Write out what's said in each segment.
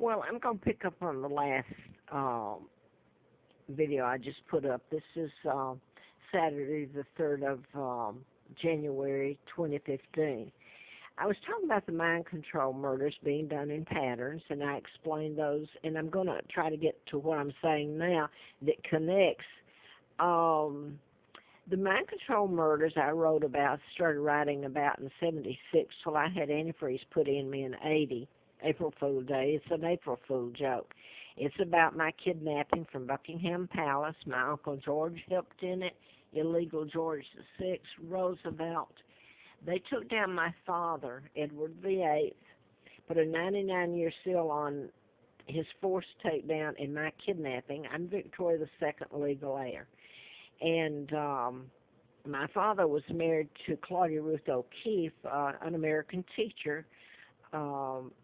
Well, I'm going to pick up on the last video I just put up. This is Saturday, the 3rd of January, 2015. I was talking about the mind control murders being done in patterns, and I explained those, and I'm going to try to get to what I'm saying now that connects. The mind control murders I wrote about, started writing about in 76 till I had antifreeze put in me in 80, April Fool Day. It's an April Fool joke. It's about my kidnapping from Buckingham Palace. My Uncle George helped in it, illegal George VI, Roosevelt. They took down my father, Edward VIII, put a 99-year seal on his forced takedown and my kidnapping. I'm Victoria II, legal heir. And my father was married to Claudia Ruth O'Keefe, an American teacher,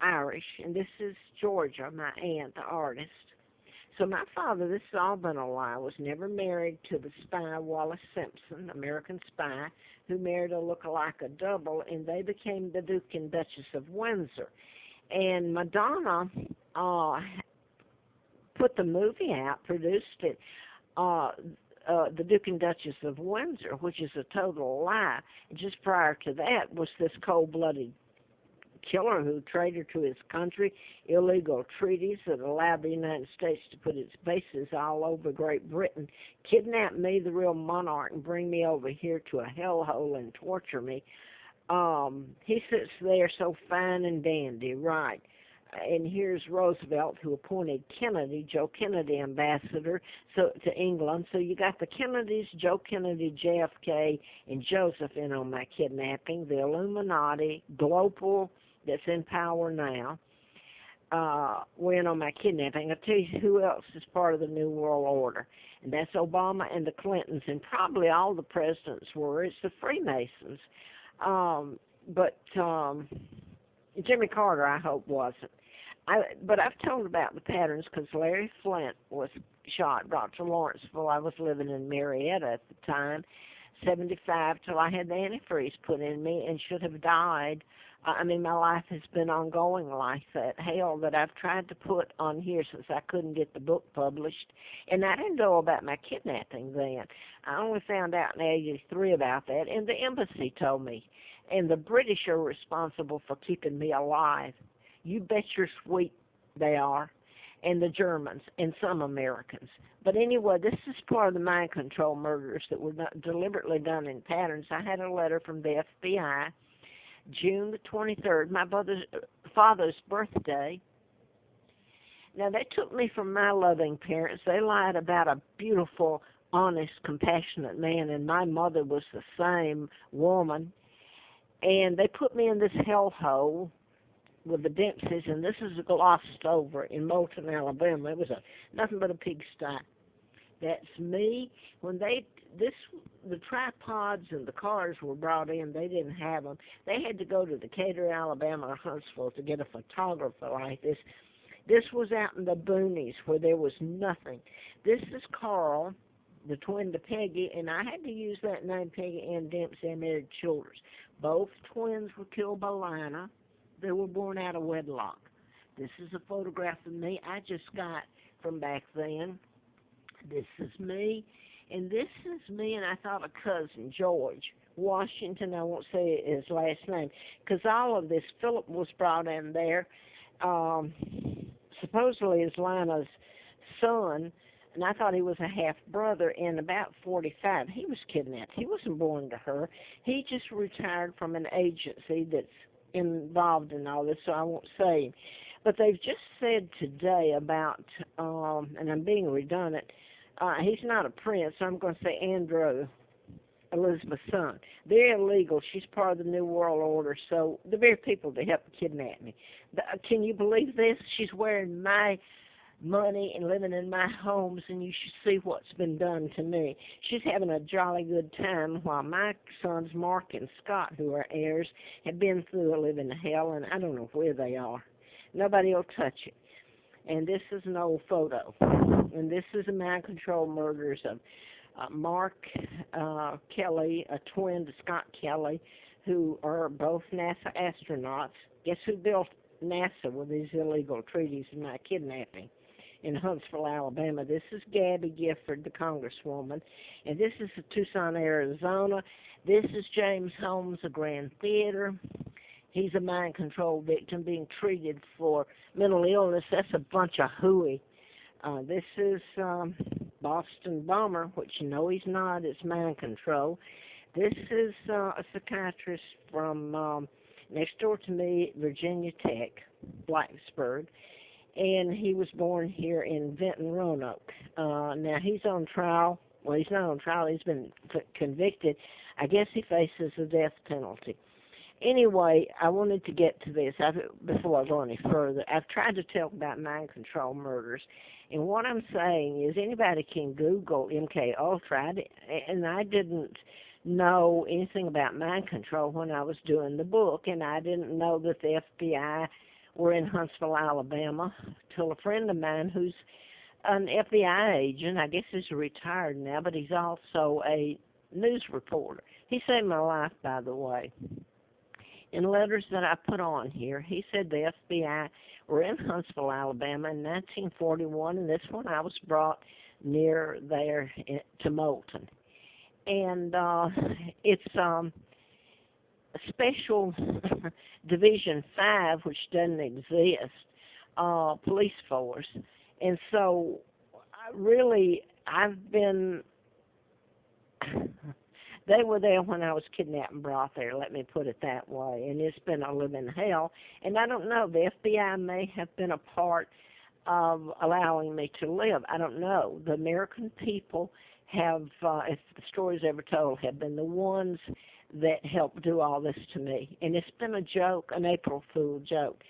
Irish, and this is Georgia, my aunt, the artist. So my father, this has all been a lie, was never married to the spy Wallace Simpson, American spy, who married a look-alike, a double, and they became the Duke and Duchess of Windsor. And Donna put the movie out, produced it, the Duke and Duchess of Windsor, which is a total lie. And just prior to that was this cold-blooded killer who traitor to his country, illegal treaties that allowed the United States to put its bases all over Great Britain, kidnap me, the real monarch, and bring me over here to a hellhole and torture me. He sits there so fine and dandy, right? And here's Roosevelt, who appointed Kennedy, Joe Kennedy, ambassador to England. So you got the Kennedys, Joe Kennedy, JFK, and Joseph in on my kidnapping, the Illuminati, global, that's in power now, went on my kidnapping. I'll tell you who else is part of the New World Order, and that's Obama and the Clintons, and probably all the presidents were. It's the Freemasons. But Jimmy Carter, I hope, wasn't. But I've told about the patterns because Larry Flint was shot, brought to Lawrenceville. I was living in Marietta at the time, 75, till I had the antifreeze put in me and should have died. I mean, my life has been ongoing like that. Hell, that I've tried to put on here since I couldn't get the book published. And I didn't know about my kidnapping then. I only found out in 83 about that, and the embassy told me. And the British are responsible for keeping me alive. You bet your sweet they are. And the Germans, and some Americans. But anyway, this is part of the mind control murders that were deliberately done in patterns. I had a letter from the FBI, June the 23rd, my father's birthday. Now, they took me from my loving parents. They lied about a beautiful, honest, compassionate man, and my mother was the same woman. And they put me in this hellhole with the Dempseys, and this is glossed over in Moulton, Alabama. It was nothing but a pigsty. That's me. When the tripods and the cars were brought in, they didn't have them. They had to go to Decatur, Alabama, or Huntsville to get a photographer like this. This was out in the boonies where there was nothing. This is Carl, the twin to Peggy, and I had to use that name, Peggy Ann Dempsey. I married Childers. Both twins were killed by Lina. They were born out of wedlock. This is a photograph of me I just got from back then. This is me, and this is me, and I thought a cousin, George Washington. I won't say his last name, because all of this, Philip was brought in there, supposedly is Lina's son, and I thought he was a half-brother. In about 45, he was kidnapped. He wasn't born to her. He just retired from an agency that's involved in all this, so I won't say him. But they've just said today about, and I'm being redundant, he's not a prince, so I'm going to say Andrew, Elizabeth's son. They're illegal. She's part of the New World Order, so the very people that helped kidnap me. Can you believe this? She's wearing my money and living in my homes, and you should see what's been done to me. She's having a jolly good time while my sons Mark and Scott, who are heirs, have been through a living hell, and I don't know where they are. Nobody will touch it. And this is an old photo. And this is the mind control murders of Mark Kelly, a twin to Scott Kelly, who are both NASA astronauts. Guess who built NASA with these illegal treaties and my kidnapping in Huntsville, Alabama. This is Gabby Gifford, the congresswoman, and this is Tucson, Arizona. This is James Holmes, a Grand Theater. He's a mind control victim being treated for mental illness. That's a bunch of hooey. This is Boston Bomber, which you know he's not. It's mind control. This is a psychiatrist from next door to me, Virginia Tech, Blacksburg. And he was born here in Benton, Roanoke. Now, he's on trial. Well, he's not on trial. He's been convicted. I guess he faces the death penalty. Anyway, I wanted to get to this before I go any further. I've tried to talk about mind control murders, and what I'm saying is anybody can Google MK Ultra, and I didn't know anything about mind control when I was doing the book, and I didn't know that the FBI were in Huntsville, Alabama, till a friend of mine who's an FBI agent, I guess he's retired now, but he's also a news reporter. He saved my life, by the way. In letters that I put on here, he said the FBI were in Huntsville, Alabama in 1941, and this one I was brought near there to Moulton. And it's Special Division 5, which doesn't exist, police force. And so, I've been, they were there when I was kidnapped and brought there, let me put it that way, and it's been a living hell. And I don't know, the FBI may have been a part of allowing me to live. I don't know. The American people have, if the story's ever told, have been the ones that helped do all this to me. And it's been a joke, an April Fool joke.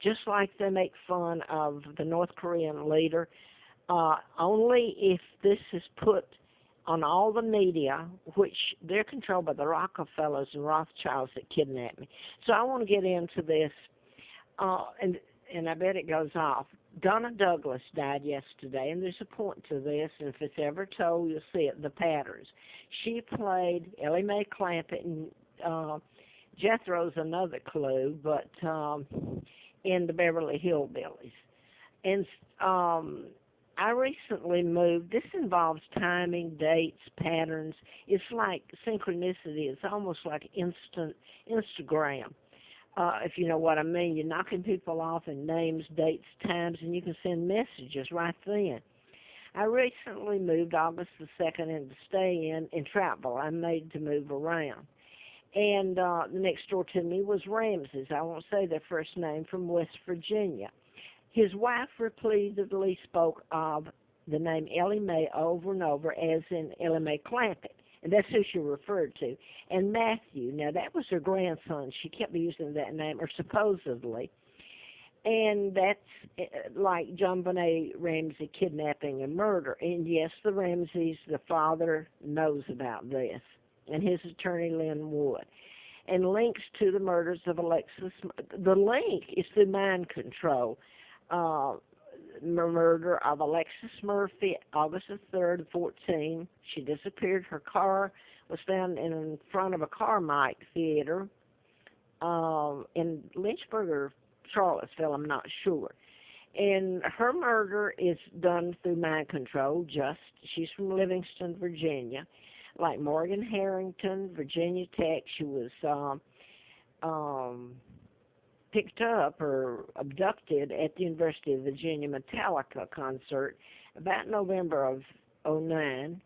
Just like they make fun of the North Korean leader, only if this is put on all the media, which they're controlled by the Rockefellers and Rothschilds that kidnapped me. So I want to get into this, and I bet it goes off. Donna Douglas died yesterday, and there's a point to this, and if it's ever told, you'll see it, the patterns. She played Ellie Mae Clampett, and Jethro's another clue, but in the Beverly Hillbillies. And I recently moved. This involves timing, dates, patterns. It's like synchronicity. It's almost like Instagram. If you know what I mean, you're knocking people off in names, dates, times, and you can send messages right then. I recently moved August the 2nd and to stay in Trouttville. I'm made to move around. And next door to me was Ramses. I won't say their first name, from West Virginia. His wife repeatedly spoke of the name Ellie Mae over and over, as in Ellie Mae Clampett. And that's who she referred to. And Matthew, now that was her grandson. She kept using that name, or supposedly. And that's like John Benet Ramsey kidnapping and murder. And yes, the Ramseys, the father, knows about this, and his attorney, Lynn Wood. And links to the murders of Alexis. The link is through mind control. Murder of Alexis Murphy, August the 3rd, 14. She disappeared. Her car was found in front of a Carmike theater in Lynchburg or Charlottesville, I'm not sure. And her murder is done through mind control. She's from Livingston, Virginia. Like Morgan Harrington, Virginia Tech, she was picked up or abducted at the University of Virginia Metallica concert about November of '09,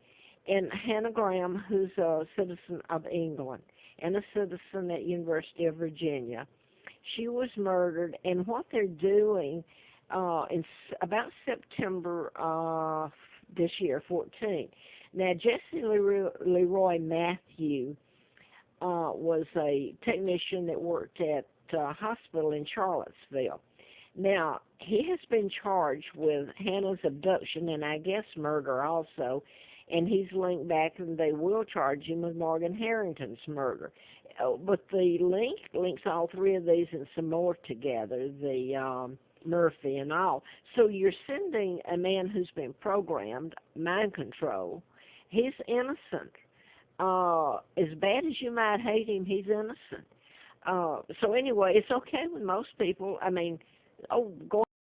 and Hannah Graham, who's a citizen of England and a citizen at University of Virginia. She was murdered, and what they're doing in about September this year, 14. Now, Jesse Leroy Matthew was a technician that worked at a hospital in Charlottesville. Now, he has been charged with Hannah's abduction and I guess murder also, and he's linked back, and they will charge him with Morgan Harrington's murder. But the links all three of these and some more together, the Murphy and all. So you're sending a man who's been programmed, mind control. He's innocent. As bad as you might hate him, he's innocent. So anyway, it's okay with most people. I mean, oh, go